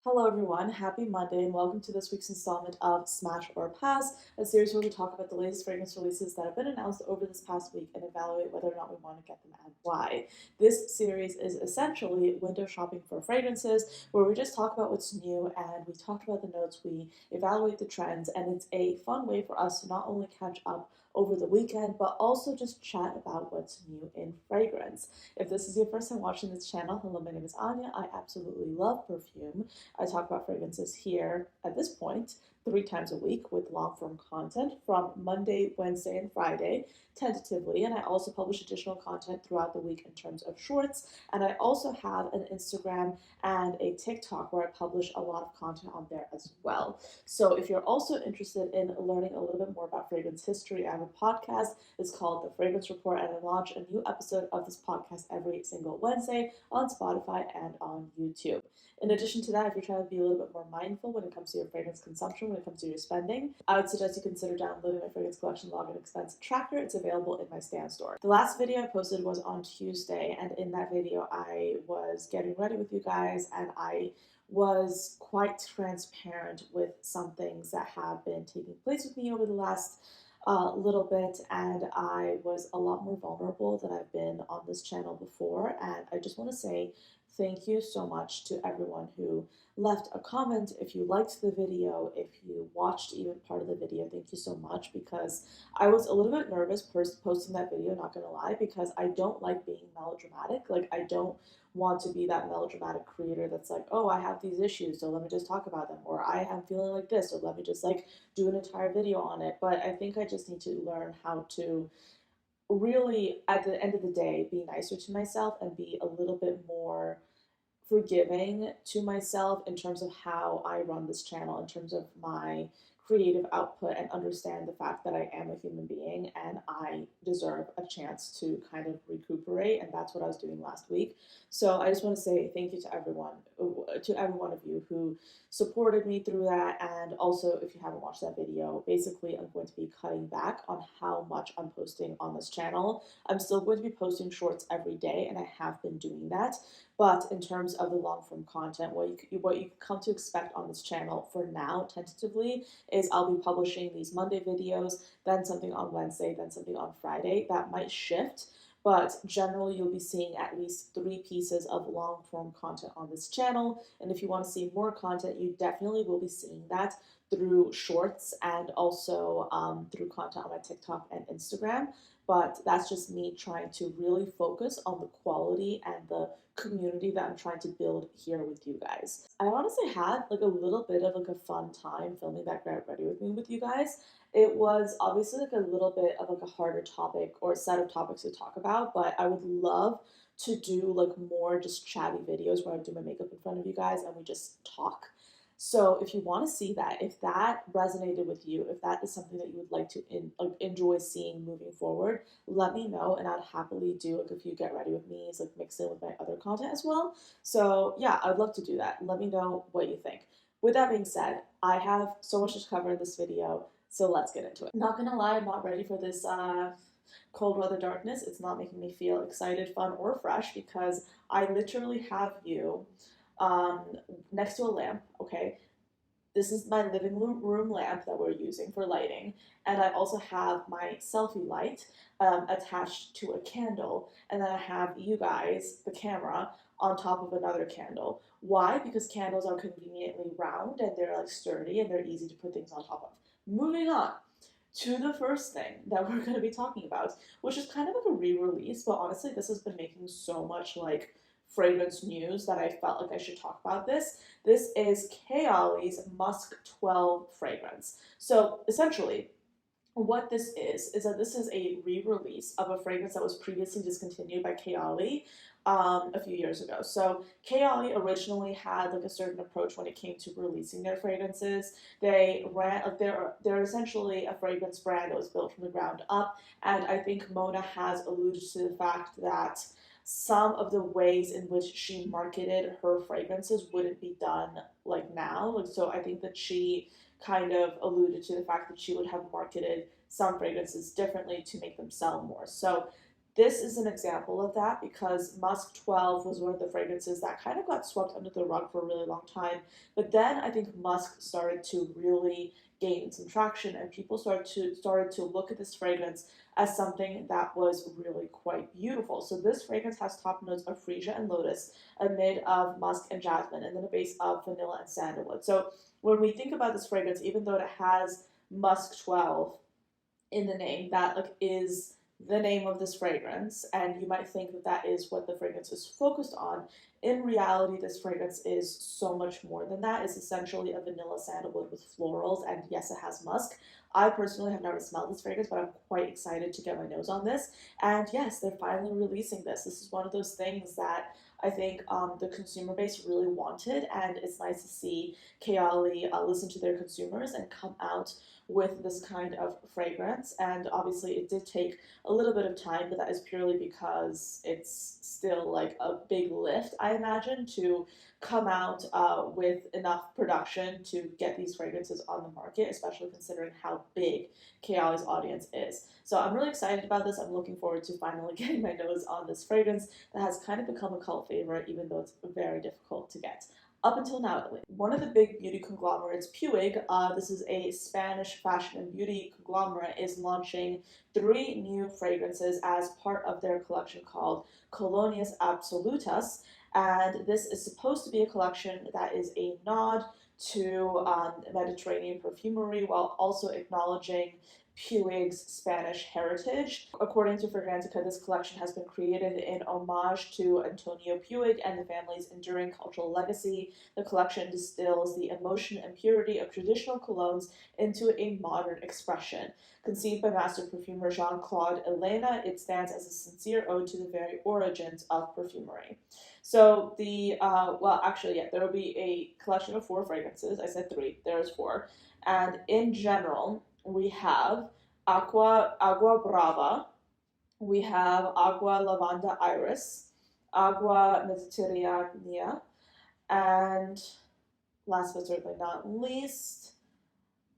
Hello everyone, happy Monday and welcome to this week's installment of Smash or Pass, a series where we talk about the latest fragrance releases that have been announced over this past week and evaluate whether or not we want to get them and why. This series is essentially window shopping for fragrances, where we just talk about what's new and we talk about the notes, we evaluate the trends, and it's a fun way for us to not only catch up over the weekend, but also just chat about what's new in fragrance. If this is your first time watching this channel, hello, my name is Anya. I absolutely love perfume. I talk about fragrances here at this point 3 times a week with long form content from Monday, Wednesday, and Friday, tentatively. And I also publish additional content throughout the week in terms of shorts. And I also have an Instagram and a TikTok where I publish a lot of content on there as well. So if you're also interested in learning a little bit more about fragrance history, I have a podcast. It's called The Fragrance Report, and I launch a new episode of this podcast every single Wednesday on Spotify and on YouTube. In addition to that, if you're trying to be a little bit more mindful when it comes to your fragrance consumption, when it comes to your spending, I would suggest you consider downloading my fragrance collection log and expense tracker. It's available in my Stan store. The last video I posted was on Tuesday, and in that video I was getting ready with you guys, and I was quite transparent with some things that have been taking place with me over the last little bit, and I was a lot more vulnerable than I've been on this channel before. And I just want to say thank you so much to everyone who left a comment. If you liked the video, if you watched even part of the video, thank you so much, because I was a little bit nervous posting that video, not gonna lie, because I don't like being melodramatic. Like, I don't want to be that melodramatic creator that's like, oh, I have these issues, so let me just talk about them, or I am feeling like this, so let me just like do an entire video on it. But I think I just need to learn how to really, at the end of the day, be nicer to myself and be a little bit more forgiving to myself in terms of how I run this channel, in terms of my creative output, and understand the fact that I am a human being and I deserve a chance to kind of recuperate. And that's what I was doing last week. So I just want to say thank you to every one of you who supported me through that. And also, if you haven't watched that video, basically I'm going to be cutting back on how much I'm posting on this channel. I'm still going to be posting shorts every day, and I have been doing that. But in terms of the long form content, what you come to expect on this channel for now, tentatively, is I'll be publishing these Monday videos, then something on Wednesday, then something on Friday. That might shift, but generally you'll be seeing at least 3 pieces of long form content on this channel. And if you want to see more content, you definitely will be seeing that through shorts and also through content on my TikTok and Instagram. But that's just me trying to really focus on the quality and the community that I'm trying to build here with you guys. I honestly had like a little bit of like a fun time filming that Get Ready With Me with you guys. It was obviously like a little bit of like a harder topic or set of topics to talk about, but I would love to do like more just chatty videos where I do my makeup in front of you guys and we just talk. So if you want to see that, if that resonated with you, if that is something that you would like to enjoy seeing moving forward, let me know, and I'd happily do like a few Get Ready With Me's, like mix in with my other content as well. So yeah, I'd love to do that. Let me know what you think. With that being said, I have so much to cover in this video, so let's get into it. Not gonna lie, I'm not ready for this cold weather darkness. It's not making me feel excited, fun, or fresh, because I literally have you um, next to a lamp, okay? This is my living room lamp that we're using for lighting. And I also have my selfie light attached to a candle. And then I have you guys, the camera, on top of another candle. Why? Because candles are conveniently round and they're like sturdy and they're easy to put things on top of. Moving on to the first thing that we're going to be talking about, which is kind of like a re-release, but honestly, this has been making so much like fragrance news that I felt like I should talk about this. This is Kayali's Musk 12 fragrance. So essentially, what this is that this is a re-release of a fragrance that was previously discontinued by Kayali a few years ago. So Kayali originally had like a certain approach when it came to releasing their fragrances. They ran they're essentially a fragrance brand that was built from the ground up, and I think Mona has alluded to the fact that some of the ways in which she marketed her fragrances wouldn't be done like now. Like, so I think that she kind of alluded to the fact that she would have marketed some fragrances differently to make them sell more. So This is an example of that because Musk 12 was one of the fragrances that kind of got swept under the rug for a really long time. But then I think Musk started to really gain some traction, and people started to look at this fragrance as something that was really quite beautiful. So this fragrance has top notes of freesia and lotus, a mid of musk and jasmine, and then a base of vanilla and sandalwood. So when we think about this fragrance, even though it has Musk 12 in the name, that like is the name of this fragrance, and you might think that that is what the fragrance is focused on. In reality, this fragrance is so much more than that. It's essentially a vanilla sandalwood with florals, and yes, it has musk. I personally have never smelled this fragrance, but I'm quite excited to get my nose on this. And yes, they're finally releasing this. This is one of those things that I think the consumer base really wanted, and it's nice to see Kayali listen to their consumers and come out with this kind of fragrance. And obviously it did take a little bit of time, but that is purely because it's still like a big lift, I imagine, to come out with enough production to get these fragrances on the market, especially considering how big Kayali's audience is. So I'm really excited about this. I'm looking forward to finally getting my nose on this fragrance that has kind of become a cult favorite, even though it's very difficult to get. Up until now, at least. One of the big beauty conglomerates, Pewig, this is a Spanish fashion and beauty conglomerate, is launching 3 new fragrances as part of their collection called Colonias Absolutas. And this is supposed to be a collection that is a nod to Mediterranean perfumery while also acknowledging Pewig's Spanish heritage. According to Fragrantica, this collection has been created in homage to Antonio Pewig and the family's enduring cultural legacy. The collection distills the emotion and purity of traditional colognes into a modern expression. Conceived by master perfumer Jean-Claude Elena, it stands as a sincere ode to the very origins of perfumery. So there will be a collection of 4 fragrances. I said 3, there's 4. And in general, we have Agua Brava, we have Agua Lavanda Iris, Agua Mediterranea, and last but certainly not least,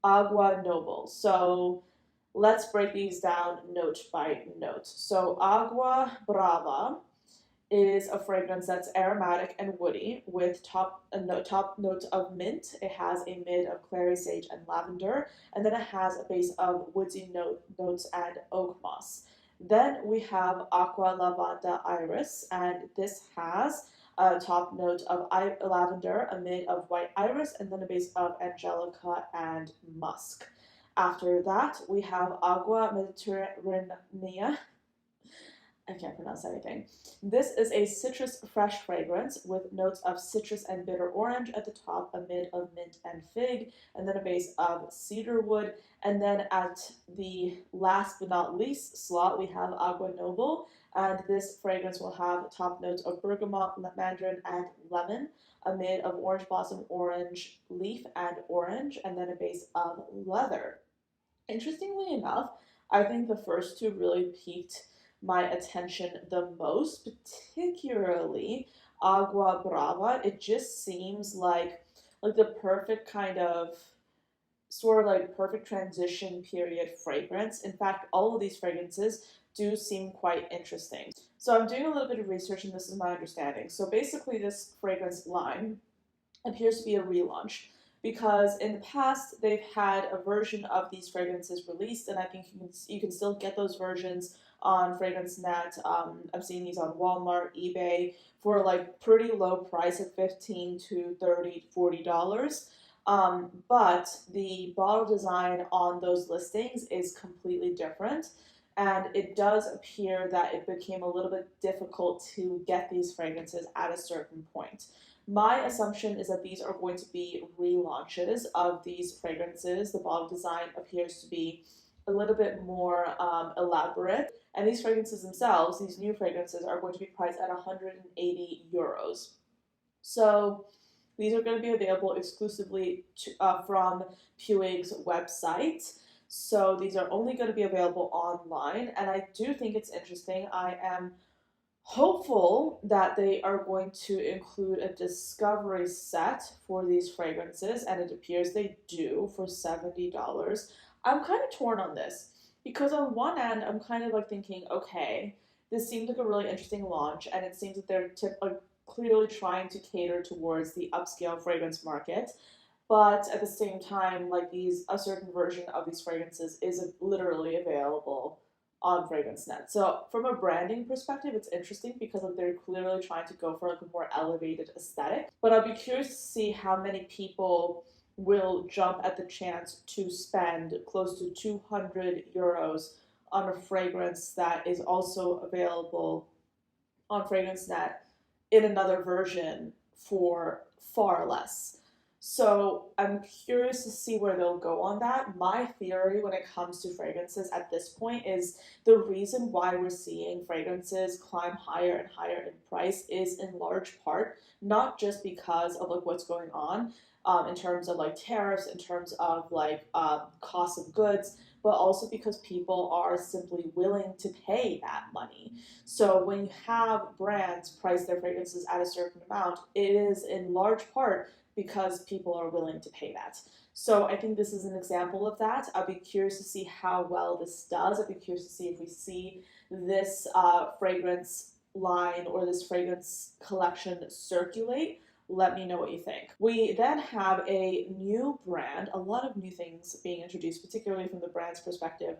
Agua Noble. So let's break these down note by note. So Agua Brava is a fragrance that's aromatic and woody with top notes of mint. It has a mid of clary sage and lavender, and then it has a base of woodsy notes and oak moss. Then we have Aqua Lavanda Iris, and this has a top note of lavender, a mid of white iris, and then a base of angelica and musk. After that, we have Agua Mediterranea. I can't pronounce anything. This is a citrus fresh fragrance with notes of citrus and bitter orange at the top, a mid of mint and fig, and then a base of cedar wood. And then at the last but not least slot, we have Agua Noble, and this fragrance will have top notes of bergamot, mandarin, and lemon, a mid of orange blossom, orange leaf, and orange, and then a base of leather. Interestingly enough, I think the first 2 really piqued my attention the most, particularly Agua Brava. It just seems like the perfect kind of sort of like perfect transition period fragrance. In fact, all of these fragrances do seem quite interesting. So I'm doing a little bit of research, and this is my understanding. So basically this fragrance line appears to be a relaunch, because in the past they've had a version of these fragrances released, and I think you can still get those versions on FragranceNet. I'm seeing these on Walmart, eBay for like pretty low price of $15 to $30 to $40. But the bottle design on those listings is completely different, and it does appear that it became a little bit difficult to get these fragrances at a certain point. My assumption is that these are going to be relaunches of these fragrances. The bottle design appears to be a little bit more elaborate, and these fragrances themselves, these new fragrances, are going to be priced at 180 euros. So these are going to be available exclusively from Pewig's website. So these are only going to be available online, and I do think it's interesting. I am hopeful that they are going to include a discovery set for these fragrances, and it appears they do for $70. I'm kind of torn on this because on one end, I'm kind of like thinking, okay, this seems like a really interesting launch, and it seems that they're clearly trying to cater towards the upscale fragrance market. But at the same time, like a certain version of these fragrances is literally available on FragranceNet. So from a branding perspective, it's interesting because like, they're clearly trying to go for like a more elevated aesthetic. But I'll be curious to see how many people will jump at the chance to spend close to 200 euros on a fragrance that is also available on FragranceNet in another version for far less. So I'm curious to see where they'll go on that. My theory when it comes to fragrances at this point is the reason why we're seeing fragrances climb higher and higher in price is in large part not just because of like what's going on in terms of like tariffs, in terms of like cost of goods, but also because people are simply willing to pay that money. So when you have brands price their fragrances at a certain amount, it is in large part because people are willing to pay that. So I think this is an example of that. I'll be curious to see how well this does. I'll be curious to see if we see this fragrance line or this fragrance collection circulate. Let me know what you think. We then have a new brand, a lot of new things being introduced, particularly from the brand's perspective.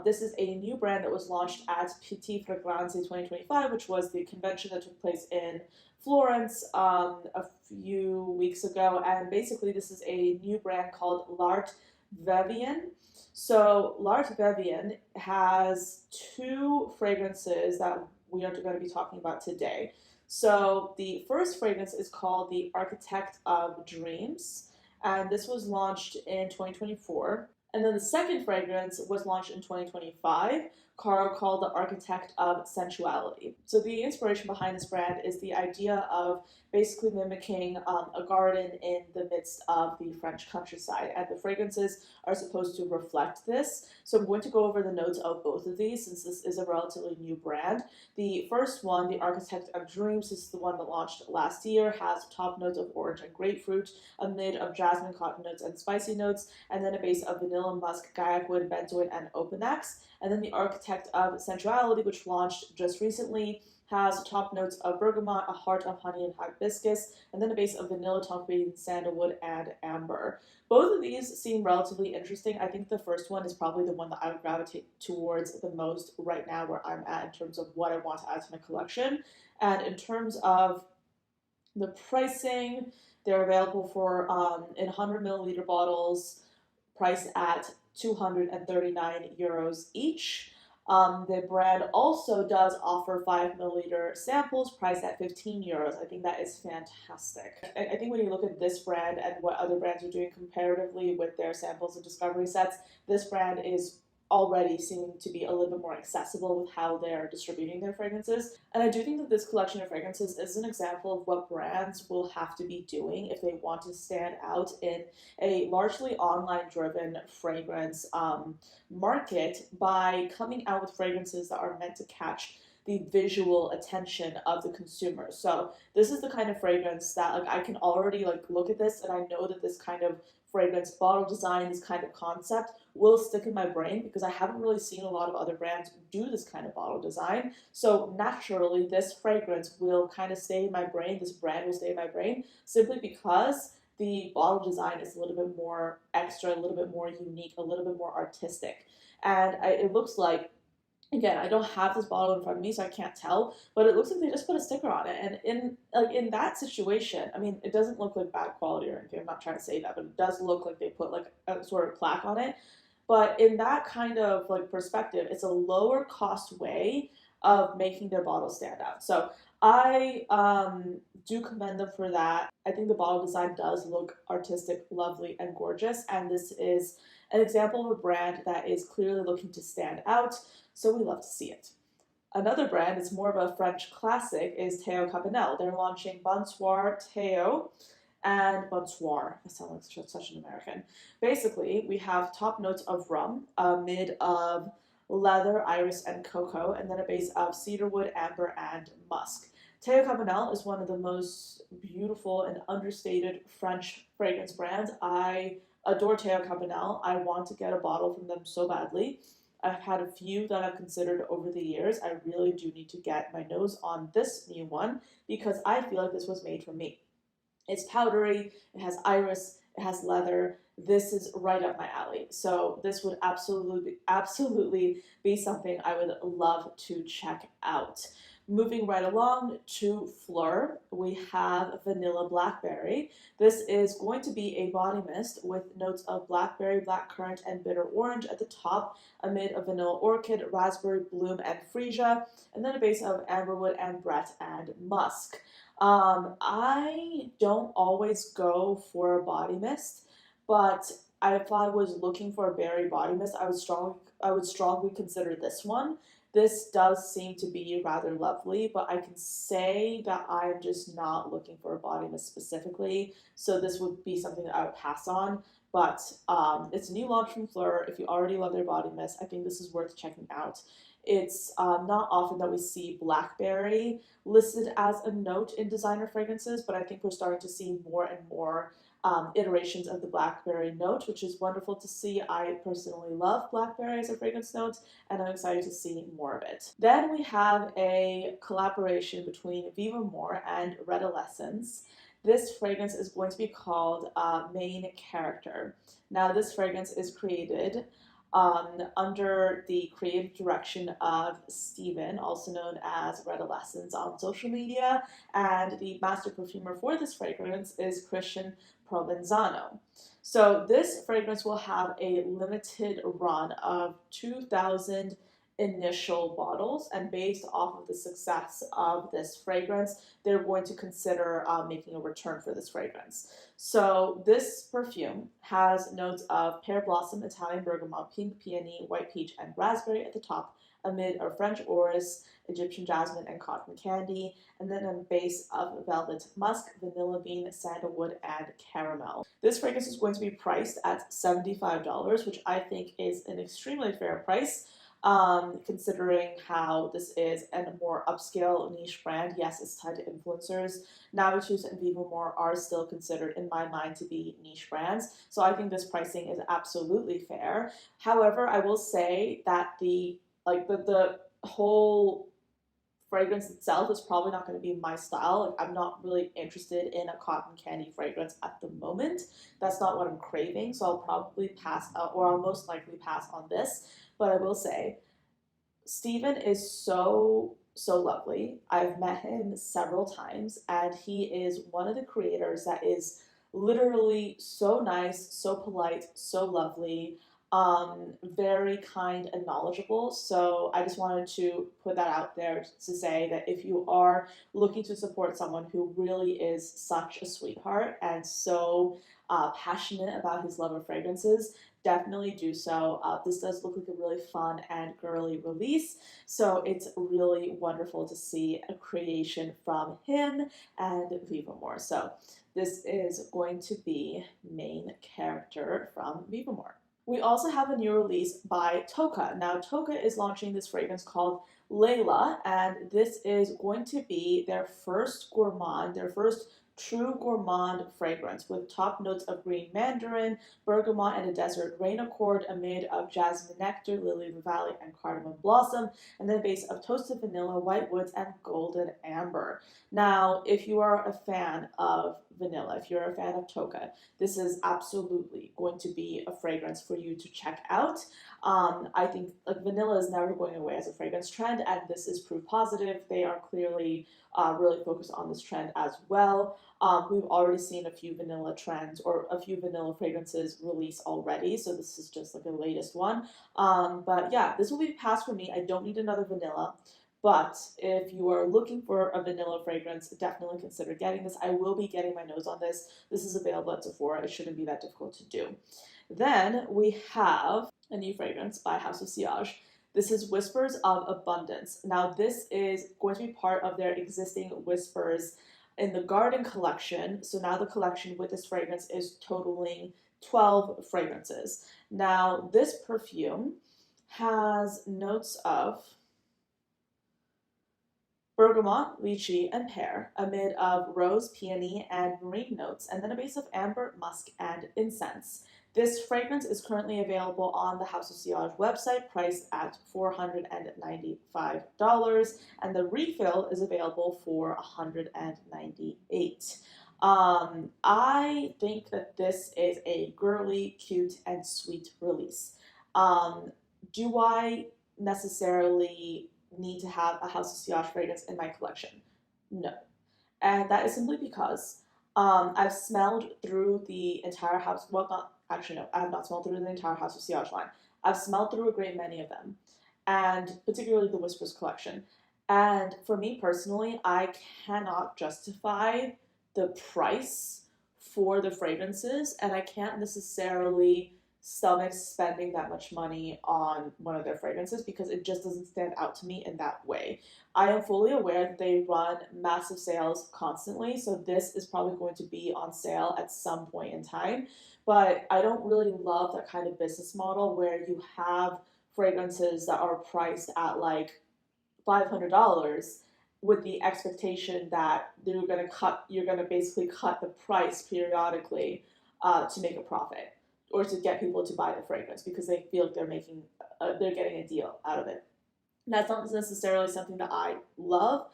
This is a new brand that was launched at Petit Fragranze 2025, which was the convention that took place in Florence a few weeks ago. And basically, this is a new brand called L'Art Vivien. So L'Art Vivien has two fragrances that we are going to be talking about today. So the first fragrance is called the Architect of Dreams, and this was launched in 2024. And then the second fragrance was launched in 2025, called the Architect of Sensuality. So the inspiration behind this brand is the idea of basically mimicking a garden in the midst of the French countryside, and the fragrances are supposed to reflect this. So I'm going to go over the notes of both of these since this is a relatively new brand. The first one, the Architect of Dreams, is the one that launched last year, has top notes of orange and grapefruit, a mid of jasmine, cotton notes, and spicy notes, and then a base of vanilla, musk, gaiac wood, benzoin, and opanax. And then the Architect of Sensuality, which launched just recently, has top notes of bergamot, a heart of honey and hibiscus, and then a base of vanilla, tonka bean, sandalwood, and amber. Both of these seem relatively interesting. I think the first one is probably the one that I would gravitate towards the most right now where I'm at in terms of what I want to add to my collection. And in terms of the pricing, they're available for in 100 milliliter bottles, priced at 239 euros each. The brand also does offer 5 milliliter samples priced at 15 euros. I think that is fantastic. I think when you look at this brand and what other brands are doing comparatively with their samples and discovery sets, this brand is already seeming to be a little bit more accessible with how they're distributing their fragrances. And I do think that this collection of fragrances is an example of what brands will have to be doing if they want to stand out in a largely online driven fragrance market by coming out with fragrances that are meant to catch the visual attention of the consumer. So this is the kind of fragrance that like I can already like look at this and I know that this kind of fragrance bottle design, this kind of concept will stick in my brain because I haven't really seen a lot of other brands do this kind of bottle design. So naturally this fragrance will kind of stay in my brain, this brand will stay in my brain simply because the bottle design is a little bit more extra, a little bit more unique, a little bit more artistic. And it looks like, again, I don't have this bottle in front of me, so I can't tell, but it looks like they just put a sticker on it. And in that situation, I mean, it doesn't look like bad quality or anything. I'm not trying to say that, but it does look like they put like a sort of plaque on it. But in that kind of like perspective, it's a lower cost way of making their bottle stand out. So I do commend them for that. I think the bottle design does look artistic, lovely, and gorgeous. And this is an example of a brand that is clearly looking to stand out. So we love to see it. Another brand, it's more of a French classic, is Teo Cabanel. They're launching Bonsoir Teo and Bonsoir. I sound like such an American. Basically, we have top notes of rum, a mid of leather, iris, and cocoa, and then a base of cedarwood, amber, and musk. Teo Cabanel is one of the most beautiful and understated French fragrance brands. I adore Teo Cabanel. I want to get a bottle from them so badly. I've had a few that I've considered over the years. I really do need to get my nose on this new one because I feel like this was made for me. It's powdery, it has iris, it has leather. This is right up my alley. So this would absolutely be something I would love to check out. Moving right along to Phlur, we have Vanilla Blackberry. This is going to be a body mist with notes of blackberry, blackcurrant, and bitter orange at the top, amid a vanilla orchid, raspberry bloom, and freesia, and then a base of amberwood, ambrette, and musk. I don't always go for a body mist, but if I was looking for a berry body mist, I would strongly consider this one. This does seem to be rather lovely, but I can say that I'm just not looking for a body mist specifically, so this would be something that I would pass on. But it's a new launch from Phlur. If you already love their body mist, I think this is worth checking out. It's not often that we see blackberry listed as a note in designer fragrances, but I think we're starting to see more and more iterations of the blackberry note, which is wonderful to see. I personally love blackberry as a fragrance note, and I'm excited to see more of it. Then we have a collaboration between Vivamor and Redolessence. This fragrance is going to be called Main Character. Now, this fragrance is created under the creative direction of Steven, also known as Redolessence on social media, and the master perfumer for this fragrance is Christian Provenzano. So this fragrance will have a limited run of 2,000 initial bottles, and based off of the success of this fragrance, they're going to consider making a return for this fragrance. So this perfume has notes of pear blossom, Italian bergamot, pink peony, white peach, and raspberry at the top, amid a French orris, Egyptian jasmine, and cotton candy, and then a base of velvet musk, vanilla bean, sandalwood, and caramel. This fragrance is going to be priced at $75, which I think is an extremely fair price. Considering how this is a more upscale niche brand. Yes, it's tied to influencers. Navitus and Vivamor are still considered, in my mind, to be niche brands. So I think this pricing is absolutely fair. However, I will say that the whole fragrance itself is probably not going to be my style. Like, I'm not really interested in a cotton candy fragrance at the moment. That's not what I'm craving. So I'll probably pass, or I'll most likely pass on this. But I will say, Steven is so lovely. I've met him several times, and he is one of the creators that is literally so nice, so polite, so lovely, very kind and knowledgeable. So I just wanted to put that out there to say that if you are looking to support someone who really is such a sweetheart and so passionate about his love of fragrances, definitely do so. This does look like a really fun and girly release, so it's really wonderful to see a creation from him and Vivamor. So this is going to be Main Character from Vivamor. We also have a new release by Tocca. Now, Tocca is launching this fragrance called Layla, and this is going to be their first gourmand, their first true gourmand fragrance with top notes of green mandarin, bergamot, and a desert rain accord amid of jasmine nectar, lily of the valley, and cardamom blossom, and then a base of toasted vanilla, white woods, and golden amber. Now, if you are a fan of vanilla, if you're a fan of Tocca, this is absolutely going to be a fragrance for you to check out. I think vanilla is never going away as a fragrance trend, and this is proof positive. They are clearly really focused on this trend as well. We've already seen a few vanilla trends or a few vanilla fragrances release already, so this is just like the latest one. But yeah, this will be a pass for me. I don't need another vanilla. But if you are looking for a vanilla fragrance, definitely consider getting this. I will be getting my nose on this. This is available at Sephora. It shouldn't be that difficult to do. Then we have a new fragrance by House of Seage. This is Whispers of Abundance. Now, this is going to be part of their existing Whispers in the Garden collection. So now the collection with this fragrance is totaling 12 fragrances. Now, this perfume has notes of bergamot, lychee, and pear, amid of rose, peony, and marine notes, and then a base of amber, musk, and incense. This fragrance is currently available on the House of Seage website, priced at $495, and the refill is available for $198. I think that this is a girly, cute, and sweet release. Do I necessarily need to have a House of Siage fragrance in my collection? No. And that is simply because I've smelled through the entire house. Well, not actually, no, I have not smelled through the entire House of Siage line. I've smelled through a great many of them, and particularly the Whispers collection. And for me personally, I cannot justify the price for the fragrances, and I can't necessarily stomach spending that much money on one of their fragrances because it just doesn't stand out to me in that way. I am fully aware that they run massive sales constantly, so this is probably going to be on sale at some point in time, but I don't really love that kind of business model where you have fragrances that are priced at like $500 with the expectation that you're gonna basically cut the price periodically to make a profit or to get people to buy the fragrance because they feel like they're getting a deal out of it. And that's not necessarily something that I love.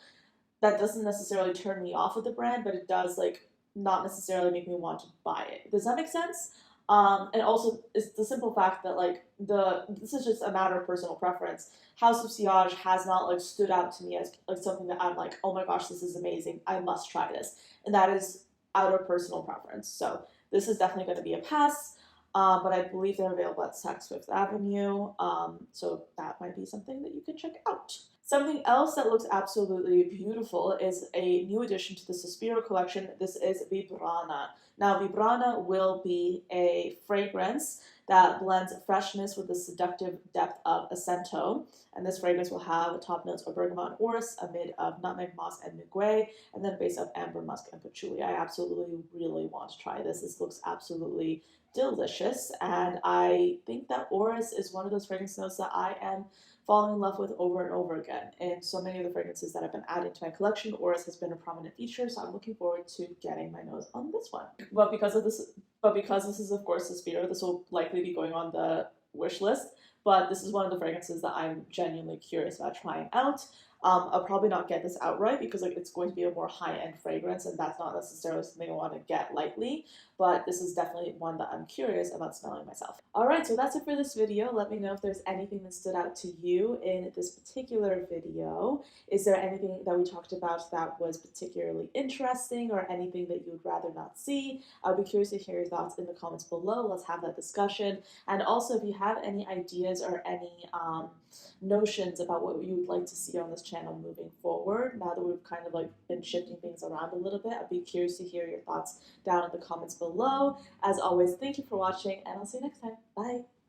That doesn't necessarily turn me off of the brand, but it does like not necessarily make me want to buy it. Does that make sense? And also, it's the simple fact that like this is just a matter of personal preference. House of Siage has not like stood out to me as like something that I'm like, oh my gosh, this is amazing. I must try this, and that is out of personal preference. So this is definitely going to be a pass. But I believe they're available at Saks Fifth Avenue, so that might be something that you can check out. Something else that looks absolutely beautiful is a new addition to the Sespiro collection. This is Vibrana. Now, Vibrana will be a fragrance that blends freshness with the seductive depth of Acento. And this fragrance will have top notes of bergamot and orris, a mid of nutmeg, moss, and muguet, and then a base of amber, musk, and patchouli. I absolutely really want to try this. This looks absolutely delicious, and I think that orris is one of those fragrance notes that I am falling in love with over and over again. In so many of the fragrances that I've been adding to my collection, orris has been a prominent feature, so I'm looking forward to getting my nose on this one. But because this is of course Sespiro, this will likely be going on the wish list. But this is one of the fragrances that I'm genuinely curious about trying out. I'll probably not get this outright because like it's going to be a more high-end fragrance, and that's not necessarily something I want to get lightly, but this is definitely one that I'm curious about smelling myself. Alright, so that's it for this video. Let me know if there's anything that stood out to you in this particular video. Is there anything that we talked about that was particularly interesting or anything that you would rather not see? I'll be curious to hear your thoughts in the comments below. Let's have that discussion. And also, if you have any ideas or any notions about what you would like to see on this channel moving forward, now that we've kind of like been shifting things around a little bit, I'd be curious to hear your thoughts down in the comments below. As always, thank you for watching, and I'll see you next time. Bye!